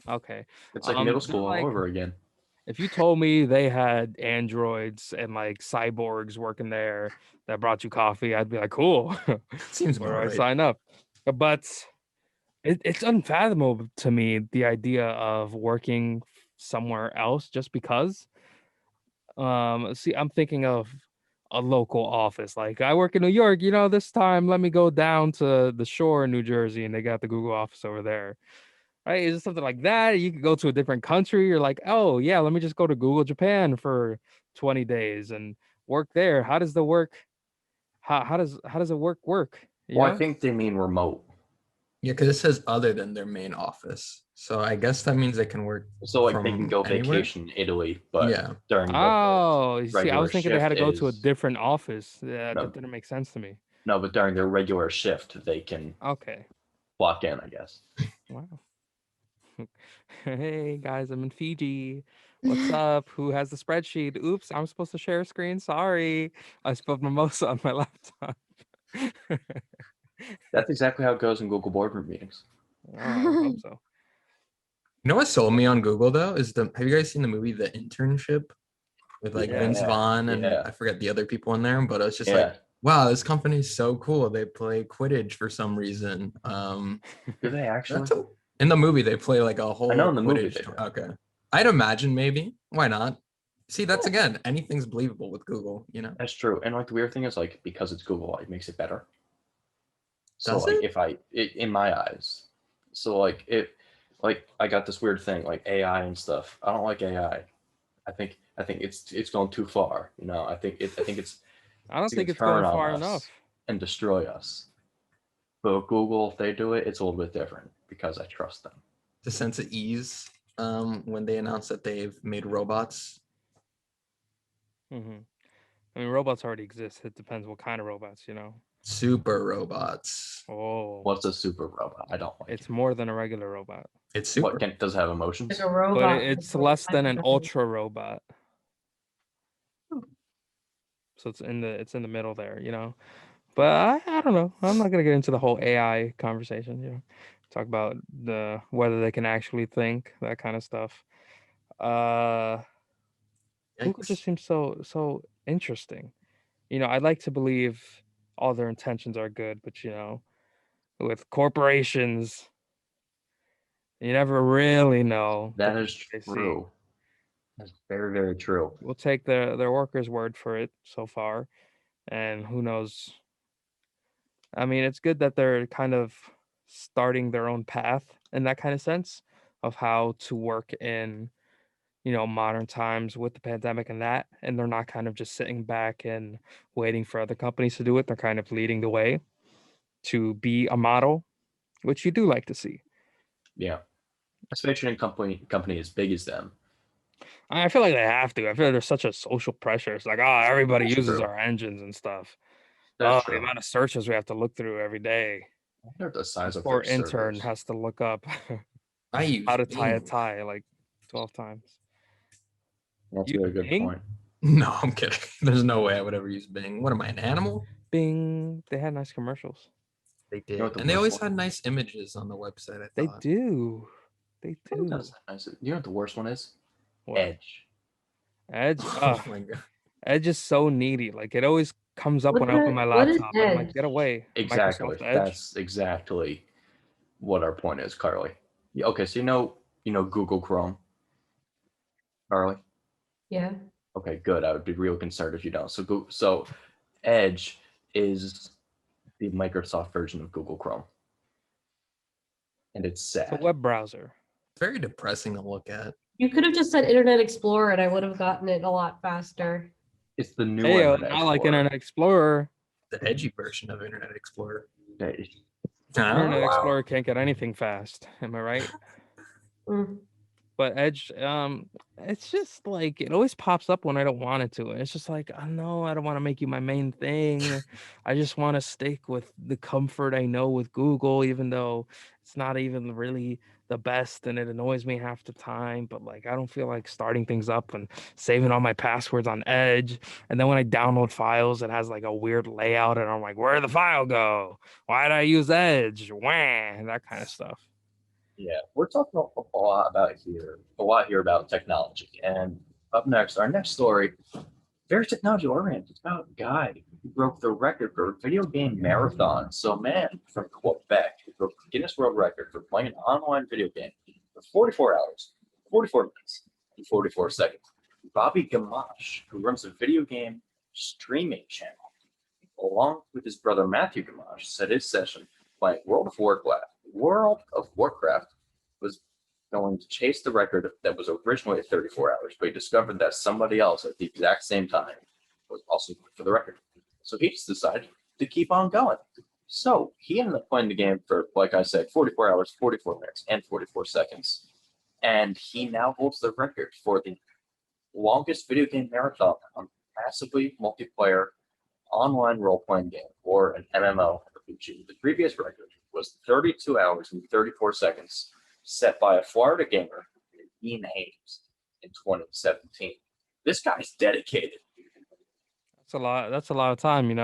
Okay. It's like middle school all over again. If you told me they had androids and like cyborgs working there that brought you coffee, I'd be like, cool. Seems where about I right. sign up. But it's unfathomable to me, the idea of working somewhere else just because. See, I'm thinking of a local office. Like, I work in New York, this time let me go down to the shore in New Jersey and they got the Google office over there. Right? Is it something like that? You could go to a different country. You're like, oh yeah, let me just go to Google Japan for 20 days and work there. How does the work? How does it work? Well, I think they mean remote. Yeah, because it says other than their main office. So I guess that means they can work. So like they from can go anywhere? vacation in Italy, but Yeah. during Oh, you see, I regular was thinking they had to shift go to a is- different office. Yeah, No. that didn't make sense to me. No, but during their regular shift, they can Okay. clock in, I guess. Wow. Hey guys, I'm in Fiji. What's up? Who has the spreadsheet? Oops, I'm supposed to share a screen. Sorry. I spilled mimosa on my laptop. That's exactly how it goes in Google boardroom meetings. Oh, I would hope so. You know what sold me on Google though is the. Have you guys seen the movie The Internship with like Vince Yeah, Vaughn and yeah, I forget the other people in there, but it's just yeah. like, wow, this company's so cool. They play Quidditch for some reason. Do they actually? That's in the movie they play like a I know whole in the movie Quidditch. they do. Okay, I'd imagine maybe. Why not? See, that's again, anything's believable with Google. You know, That's true. And like the weird thing is like because it's Google, it makes it better. So does like it? if in my eyes, so like like I got this weird thing like AI and stuff. I don't like AI. I think it's going too far. You know, I think it's I don't gonna think it's turn going on far us enough. and destroy us. But with Google, if they do it, it's a little bit different because I trust them. The sense of ease when they announce that they've made robots. Hmm. I mean, robots already exist. It depends what kind of robots, you know. Super robots. Oh, What's a super robot? I don't like it's it. more than a regular robot. It's super. What does it have emotions? Like a But robot. it's less than an ultra robot. So it's in the middle there, you know. But I don't know. I'm not gonna get into the whole AI conversation, you know. Talk about the whether they can actually think, that kind of stuff. Google just Yikes. seems so interesting. You know, I'd like to believe all their intentions are good, but you know, with corporations, you never really know the That good is they see. true. That's very, very true. We'll take their workers' word for it so far, and who knows. I mean, it's good that they're kind of starting their own path in that kind of sense of how to work in, you know, modern times with the pandemic and that. And they're not kind of just sitting back and waiting for other companies to do it. They're kind of leading the way to be a model, which you do like to see. Yeah, especially in company as big as them. I feel like they have to. I feel like there's such a social pressure. It's like, oh, everybody That's uses true. our engines and stuff. That's Oh, the true. amount of searches we have to look through every day. I wonder the size of Poor their intern servers. has to look up I use how to tie a Bing. tie like 12 times. That's a You really good Bing? point. No, I'm kidding. There's no way I would ever use Bing. What am I, an animal? Bing. They had nice commercials. They You know did. what the And they worst always one? had nice images on the website, I They thought. do. They Who do. does that nice? You know what the worst one is? What? Edge. Edge? Oh my god. Edge is so needy. Like it always comes up when I open my What is laptop and I'm like, Edge? get away. Exactly. Microsoft Edge. That's exactly what our point is, Carly. Yeah, okay, so you know Google Chrome, Carly. Yeah. Okay, good. I would be real concerned if you don't. So Edge is the Microsoft version of Google Chrome, and it's It's a sad. web browser. It's very depressing to look at. You could have just said Internet Explorer and I would have gotten it a lot faster. It's the new Hey, Internet not like Explorer. Internet Explorer. The edgy version of Internet Explorer. Okay, Internet Oh, Explorer can't get anything fast. Am I right? Mm. But Edge, it's just like it always pops up when I don't want it to. And it's just like, I know I don't want to make you my main thing. I just want to stick with the comfort I know with Google, even though it's not even really the best and it annoys me half the time. But like I don't feel like starting things up and saving all my passwords on Edge. And then when I download files, it has like a weird layout, and I'm like, where'd the file go? Why did I use Edge? Wah, that kind of stuff. yeah, we're talking a lot here about technology. And up next, our next story, very technology oriented. It's about a guy who broke the record for video game marathon. So, a man from Quebec who broke the Guinness World Record for playing an online video game for 44 hours, 44 minutes, and 44 seconds. Bobby Gamache, who runs a video game streaming channel, along with his brother Matthew Gamache, said his session playing World of Warcraft was going to chase the record that was originally at 34 hours, but he discovered that somebody else at the exact same time was also going for the record. So he just decided to keep on going. So he ended up playing the game for, like I said, 44 hours, 44 minutes, and 44 seconds. And he now holds the record for the longest video game marathon on massively multiplayer online role-playing game, or an MMORPG. The previous record was 32 hours and 34 seconds, set by a Florida gamer, Ian Hayes, in 2017. This guy's dedicated. That's a lot. That's a lot of time.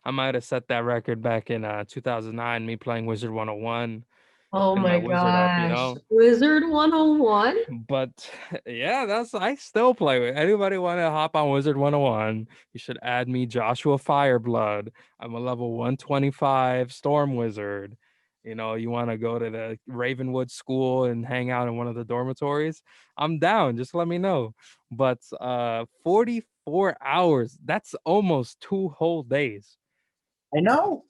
I might have set that record back in 2009. Me playing Wizard 101. Oh Getting my wizard up. gosh. Wizard 101? But yeah, I still play with. Anybody want to hop on Wizard 101? You should add me, Joshua Fireblood. I'm a level 125 Storm Wizard. You want to go to the Ravenwood School and hang out in one of the dormitories? I'm down. Just let me know. But 44 hours. That's almost 2 whole days. I know.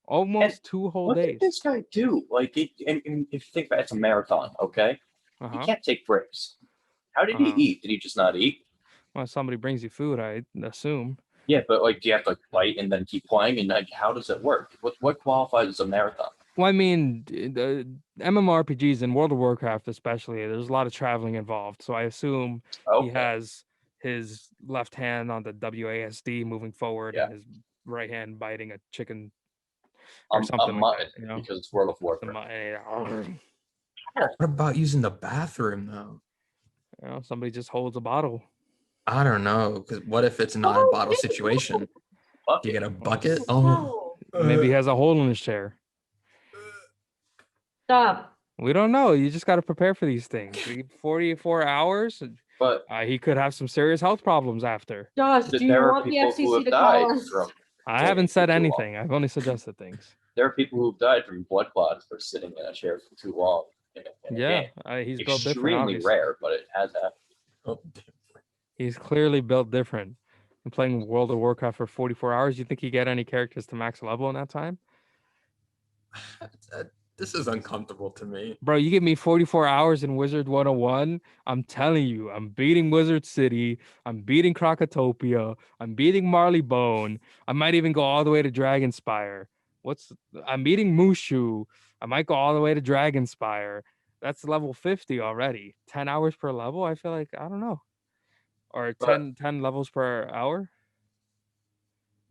Almost 2 whole What days. did this guy do? Like, and if you think about it, it's a marathon, okay? He can't take breaks. How did he eat? Did he just not eat? Well, somebody brings you food, I assume. Yeah, but like, do you have to fight and then keep playing? And like, how does it work? What qualifies as a marathon? Well, I mean, the MMORPGs and World of Warcraft especially, there's a lot of traveling involved. So I assume he has his left hand on the WASD moving forward and his right hand biting a chicken or something like that. Because it's World of Warcraft. What about using the bathroom though? Somebody just holds a bottle. I don't know, because what if it's not a bottle situation? You get a bucket? Oh, maybe he has a hole in his chair. Stop. We don't know. You just got to prepare for these things. 44 hours, but he could have some serious health problems after. Josh, do you want the FCC to call us? I haven't said anything. I've only suggested things. There are people who've died from blood clots for sitting in a chair for too long. He's built different. Extremely rare, but it has happened. He's clearly built different. And playing World of Warcraft for 44 hours, you think he get any characters to max level in that time? This is uncomfortable to me. Bro, you give me 44 hours in Wizard 101, I'm telling you, I'm beating Wizard City, I'm beating Krakatopia, I'm beating Marleybone, I might even go all the way to Dragonspire. I'm beating Mushu, I might go all the way to Dragonspire. That's level 50 already. 10 hours per level, I feel like, I don't know. Or 10 levels per hour.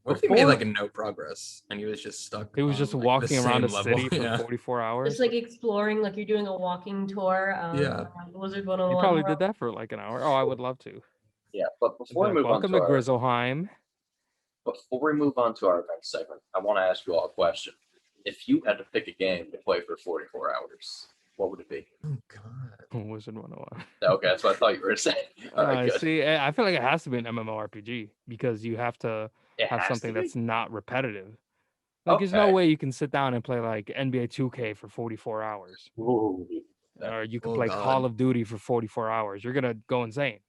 What if he made like no progress and he was just stuck? He was just walking around the city for 44 hours. Just like exploring, like you're doing a walking tour. Around Wizard 101. He probably did that for like an hour. Oh, I would love to. Yeah, but before we move on to Grizzleheim. Before we move on to our event segment, I want to ask you all a question. If you had to pick a game to play for 44 hours, what would it be? Oh God, Wizard 101. Okay, that's what I thought you were saying. All right, good. See, I feel like it has to be an MMORPG because you have to have something that's not repetitive. Like, there's no way you can sit down and play like NBA 2K for 44 hours. Ooh, or you can play Call of Duty for 44 hours. You're gonna go insane.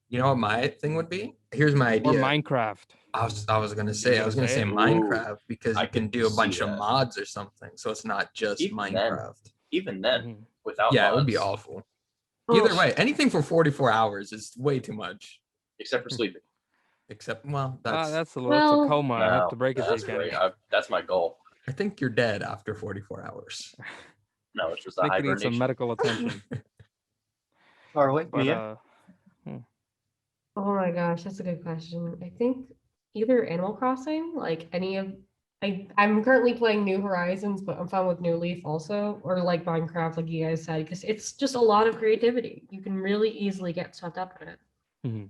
You know what my thing would be? Here's my idea. Or Minecraft. I was gonna say Minecraft because you can do a bunch of mods or something, so it's not just Minecraft. Even then, without it would be awful. Either way, anything for 44 hours is way too much. Except for sleeping. That's that's a coma. I have to break it to you again. That's my goal. I think you're dead after 44 hours. No, it's just a I think you need hibernation. some medical attention. Harley, Oh my gosh, that's a good question. I think either Animal Crossing, like any of I'm currently playing New Horizons, but I'm fine with New Leaf also, or like Minecraft, like you guys said, because it's just a lot of creativity. You can really easily get swept up in it. Mm-hmm.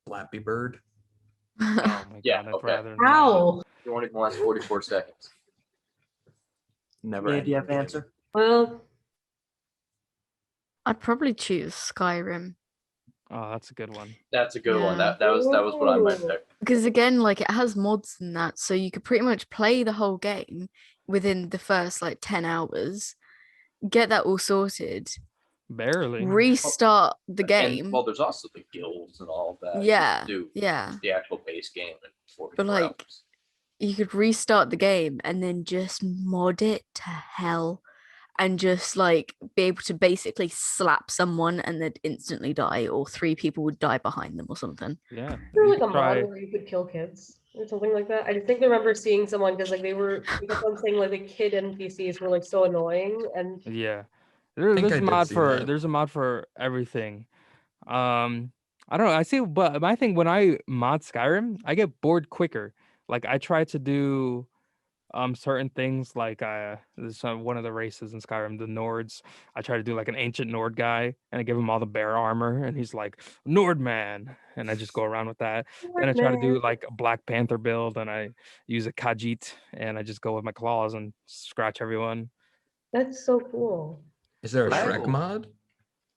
Flappy Bird. Oh my God, I'd rather not. Ow! You won't even last 44 seconds. Never. Yeah, do you have an answer? Well, I'd probably choose Skyrim. Oh, that's a good one. That's a good one. That was what I meant there. Because again, like it has mods and that, so you could pretty much play the whole game within the first like 10 hours, get that all sorted, barely restart the game. And, well, there's also the guilds and all of that. Yeah, Do yeah. the actual base game in 44 But like, hours. you could restart the game and then just mod it to hell. And just like be able to basically slap someone and they'd instantly die, or 3 people would die behind them or something. Yeah. there was like a mod where you could kill kids or something like that. I just think I remember seeing someone because like they kept on saying like the kid NPCs were like so annoying and yeah. There's a mod for everything. I don't know. I see, but my thing when I mod Skyrim, I get bored quicker. Like I try to do certain things like this one of the races in Skyrim, the Nords. I try to do like an ancient Nord guy, and I give him all the bear armor, and he's like Nord man, and I just go around with that. Then I try to do like a Black Panther build, and I use a Khajiit, and I just go with my claws and scratch everyone. That's so cool. Is there a I Shrek will- mod?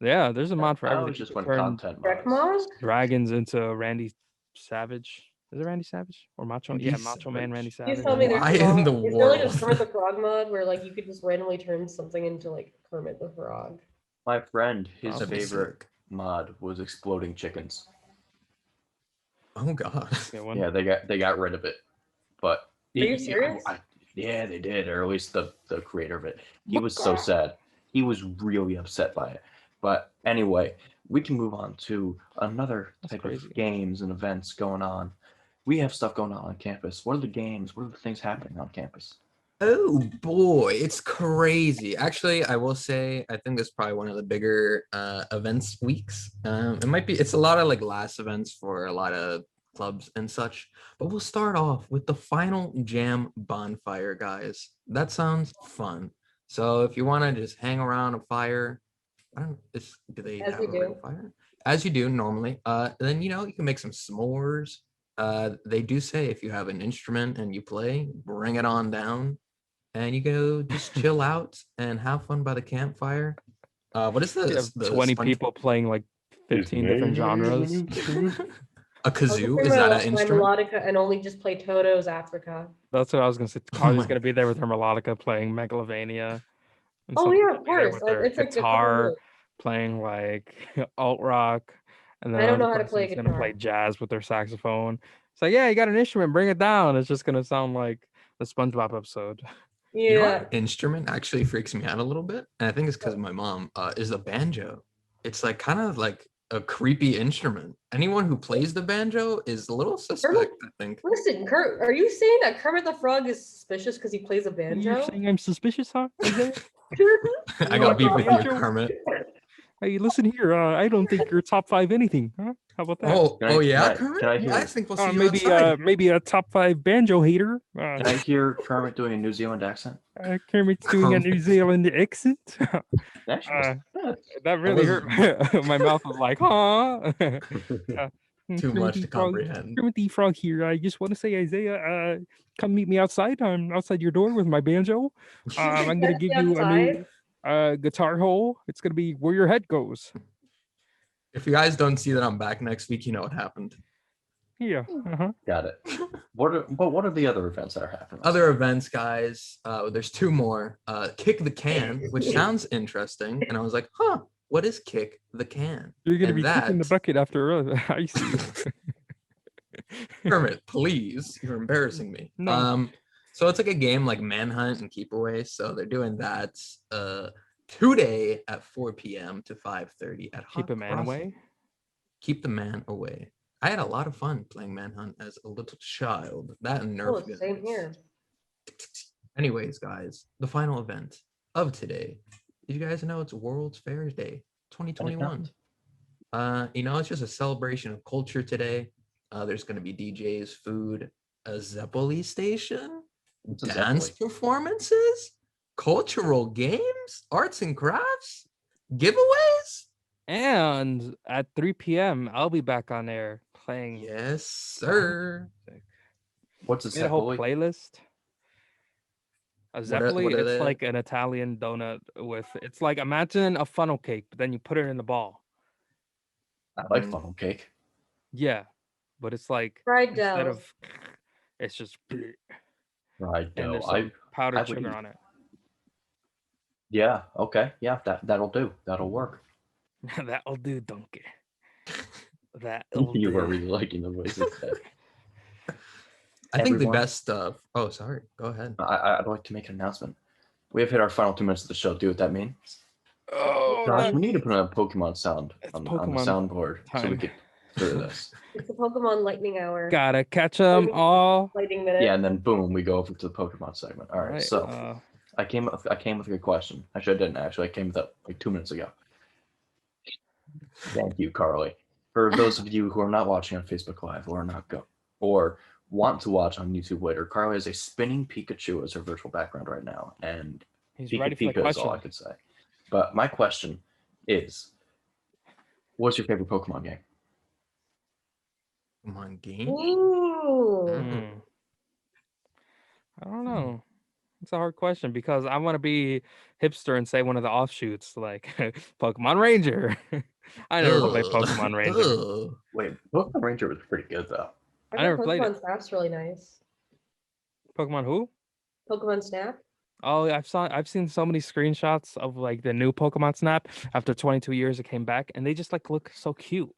Yeah, there's a mod for I everything. always You just can went turn content Shrek mods. mod? dragons into Randy Savage. Is it Randy Savage or Macho? Randy Yeah, Macho Man Savage. Randy You Savage. tell me there's Why a in mod. the Is there like a world? Kermit the Frog mod where like you could just randomly turn something into like Kermit the Frog? My friend, his That'd be favorite sick. mod was exploding chickens. Oh god. Good one. Yeah, they got rid of it, but Are you serious? yeah, they did, or at least the creator of it. He was so sad. He was really upset by it. But anyway, we can move on to another That's type crazy. of games and events going on. We have stuff going on campus. What are the games? What are the things happening on campus? Oh boy, it's crazy. Actually, I will say I think this is probably one of the bigger events weeks. It's a lot of like last events for a lot of clubs and such. But we'll start off with the final jam bonfire, guys. That sounds fun. So if you want to just hang around a fire, do they As have we a real do. fire? As you do normally. Then you can make some s'mores. They do say if you have an instrument and you play, bring it on down and you go just chill out and have fun by the campfire. What is You this? have 20 people playing like 15 different genres. A I was just kazoo? bring Is that an my instrument? melodica and only just play Toto's Africa. That's what I was gonna say. Oh Carly's my- gonna be there with her melodica playing Megalovania. And Oh some yeah, people of be there course. with their It's like a couple guitar minutes. playing like alt rock, and then I don't another know how to play person's gonna play guitar. jazz with their saxophone. It's like, yeah, you got an instrument, bring it down. It's just gonna sound like the SpongeBob episode. You know Yeah. what instrument actually freaks me out a little bit? And I think it's because my mom is the banjo. It's like kind of like a creepy instrument. Anyone who plays the banjo is a little suspect, I think. Listen, Kurt, are you saying that Kermit the Frog is suspicious because he plays a You're banjo? saying I'm suspicious, huh? Isaiah? I got beef with you, banjo? Kermit. Hey, listen here. I don't think you're top 5 anything, huh? How about that? Oh yeah, can Kermit? I Well, hear- I think we'll see you maybe outside. maybe a top 5 banjo hater. Can I hear Kermit doing a New Zealand accent? Kermit's doing a New Zealand accent. Actually, That really was- hurt. My mouth was like, huh? Too much to comprehend. Kermit the Frog here. I just want to say, Isaiah, come meet me outside. I'm outside your door with my banjo. I'm gonna give you a new guitar hole. It's gonna be where your head goes. If you guys don't see that I'm back next week, you know what happened. Yeah. Got it. What are the other events that are happening? Other events, guys. There's 2 more. Kick the can, which sounds interesting. And I was like, huh, what is kick the can? You're gonna And be kicking the bucket after I see. Kermit, please. You're embarrassing me. No. So it's like a game like Manhunt and Keep Away. So they're doing that today at 4 p.m. to 5:30 at Keep a Hot man Crossing. away. Keep the man away. I had a lot of fun playing Manhunt as a little child. That and Nerf Oh, guns. same here. Anyways, guys, the final event of today. Did you guys know it's World's Fairs Day 2021? It's just a celebration of culture today. There's going to be DJs, food, a Zeppeli station, What's a dance Zeppeli? performances, cultural games, arts and crafts, giveaways. And at 3 p.m., I'll be back on air playing. Yes, sir. What's a Made a whole Zeppeli? playlist. A What Zeppeli, are it's they? like an Italian donut with. It's like imagine a funnel cake, but then you put it in the ball. I like funnel cake. Yeah, but it's like Fried instead Dells. of, it's just Right. and No, there's I some powdered would sugar eat. on it. Yeah. Okay. Yeah. That'll do. That'll work. That'll do, donkey. That'll You were do. really liking the voices. I think the Everyone. best stuff. Oh, sorry. Go ahead. I'd like to make an announcement. We have hit our final 2 minutes of the show. Do what that means. Oh, Josh, that we need to means- put a Pokemon sound It's on the Pokemon soundboard so we time. could do this. It's the Pokemon Lightning Hour. Gotta catch them all. Lightning Minute. Yeah, and then boom, we go over to the Pokemon segment. All right. So I came with a good question. Actually, I didn't. Actually, I came with that like 2 minutes ago. Thank you, Carly. For those of you who are not watching on Facebook Live or want to watch on YouTube later. Carly has a spinning Pikachu as her virtual background right now, and He's Pika ready for the Pika is all I question. could say. But my question is, what's your favorite Pokemon game? Pokemon game. Ooh. Mm. I don't know. It's a hard question because I want to be hipster and say one of the offshoots like Pokemon Ranger. I never played Ugh. Pokemon Ranger. Ugh. Wait, Pokemon Ranger was pretty good though. I I never thought played it. Pokemon Snap's really nice. Pokemon who? Pokemon Snap. Oh, I've seen so many screenshots of like the new Pokemon Snap after 22 years it came back, and they just like look so cute.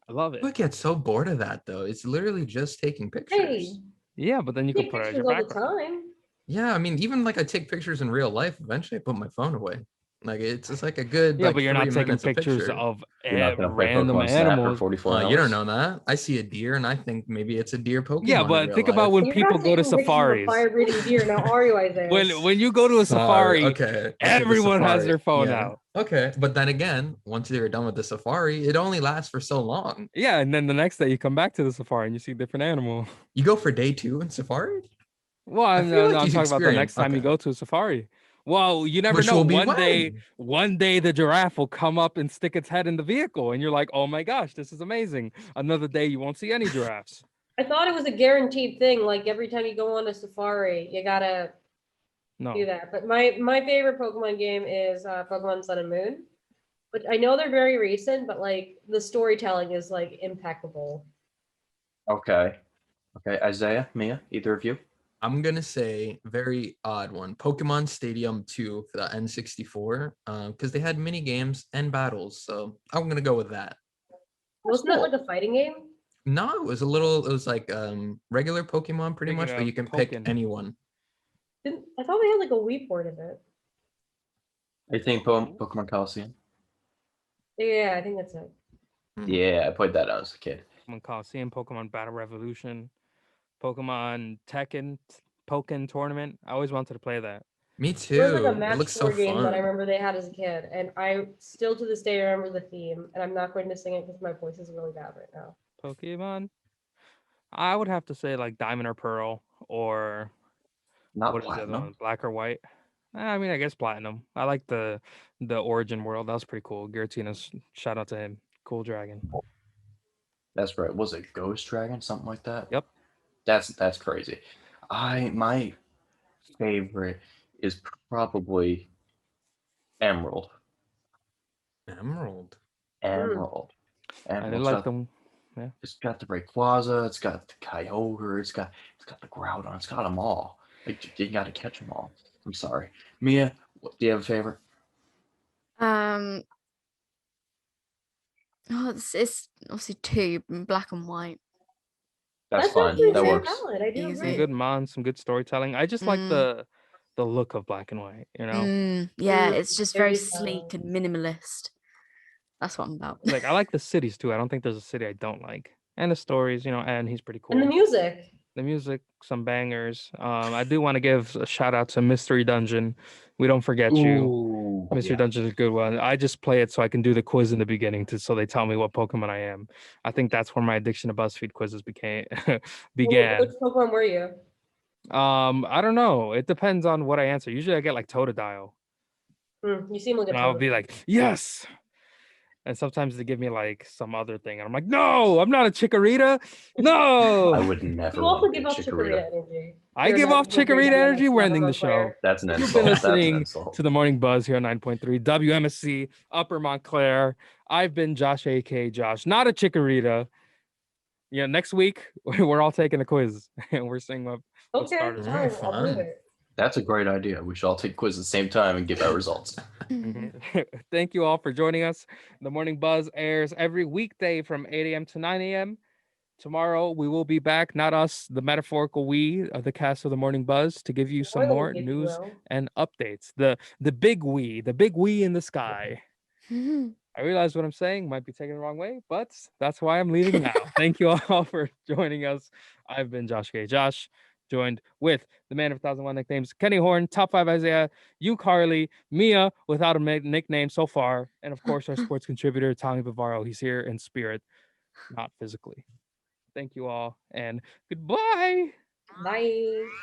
I love I it. get so bored of that though. It's literally just taking pictures. Hey, Yeah, but then you can take put it as pictures your all the background. time. Yeah, I mean, even like I take pictures in real life. Eventually, I put my phone away. Like it's just like a good Yeah, like but you're 3 not taking minutes of pictures picture. of You're not gonna play random Pokemon Snap for animals. 44 hours. You don't know that. I see a deer and I think maybe it's a deer Pokemon. Yeah, in but real think life. about when You're people not go to taking pictures of a safaris. fire-breathing deer. Now are you, Isaiah? When you go to a Sorry, safari, okay, the everyone has safari, their phone yeah. out. Okay, but then again, once you're done with the safari, it only lasts for so long. Yeah, and then the next day you come back to the safari and you see a different animal. You go for day 2 in safari? Well, I I'm, feel like I'm you've talking about the next experienced. time you Okay. go to a safari. Well, you never Which know. will be One day the giraffe will come up and stick its head in the vehicle, and you're like, "Oh my gosh, this is amazing!" Another day you won't see any giraffes. I thought it was a guaranteed thing. Like every time you go on a safari, you gotta do No, that. But my favorite Pokemon game is Pokemon Sun and Moon. But I know they're very recent, but like the storytelling is like impeccable. Okay. Okay, Isaiah, Mia, either of you? I'm gonna say very odd one. Pokemon Stadium 2 for the N64, because they had mini games and battles. So I'm gonna go with that. Wasn't that like a fighting game? No, it was a little. It was like regular Pokemon, pretty Speaking much, but of you can pick Pokken. anyone. I thought they had like a Wii port of it. I think Pokemon Coliseum. Yeah, I think that's it. Yeah, I played that as a kid. Pokemon Coliseum, Pokemon Battle Revolution, Pokemon Tekken, Pokken Tournament. I always wanted to play that. Me There was too. like a It match looks so 4 game that I fun. remember they had as a kid, and I still to this day remember the theme, and I'm not going to sing it because my voice is really bad right now. Pokemon. I would have to say like Diamond or Pearl, or Not what is the other Platinum. one? Black or White. I mean, I guess Platinum. I like the Origin world. That was pretty cool. Giratina's, shout out to him. Cool dragon. That's right. Was it Ghost Dragon? Something like that? Yep. That's crazy. My favorite is probably Emerald. Emerald. Emerald. I did Emerald's like got, them. Yeah. it's got the Rayquaza, it's got the Kyogre, it's got the Groudon, it's got them all. Like, you got to catch them all. I'm sorry, Mia. Do you have a favorite? Oh, it's obviously 2, Black and White. That's fine. actually That very works. valid. I do Easy. Some agree. good mon, some good storytelling. I just like the look of Black and White. You know, Yeah, it's just very very solid. sleek and minimalist. That's what I'm about. like I like the cities too. I don't think there's a city I don't like. And the stories, you know, and he's pretty cool. And the music. The music, some bangers. I do want to give a shout out to Mystery Dungeon. We don't forget you. Ooh, Mystery yeah. Dungeon is a good one. I just play it so I can do the quiz in the beginning so they tell me what Pokemon I am. I think that's where my addiction to BuzzFeed quizzes began. Which Pokemon were you? I don't know. It depends on what I answer. Usually I get like Totodile. You seem like a And I'll be Totodile. like, yes. And sometimes they give me like some other thing. And I'm like, no, I'm not a Chikorita. No. I would never. You also want to give be off Chikorita energy. I You're give not off even very Chikorita energy. honest, We're not ending a the show. player. That's an You've insult. been That's an listening insult. to the Morning Buzz here on 9.3 WMSC Upper Montclair. I've been Josh, aka Josh, not a Chikorita. Yeah, next week we're all taking a quiz and we're seeing what Okay, starters fine. are. I'll do it. That's a great idea. We should all take quiz at the same time and give our results. Thank you all for joining us. The Morning Buzz airs every weekday from 8 a.m. to 9 a.m. Tomorrow we will be back, not us, the metaphorical we of the cast of the Morning Buzz, to give you some Royal, more if you news will. and updates. The big we in the sky. I realize what I'm saying might be taken the wrong way, but that's why I'm leaving now. Thank you all for joining us. I've been Josh K. Josh, joined with the man of 1,001 nicknames, Kenny Horn, Top 5 Isaiah, you Carly, Mia without a nickname so far, and of course our sports contributor, Tommy Bavaro. He's here in spirit, not physically. Thank you all, and goodbye. Bye.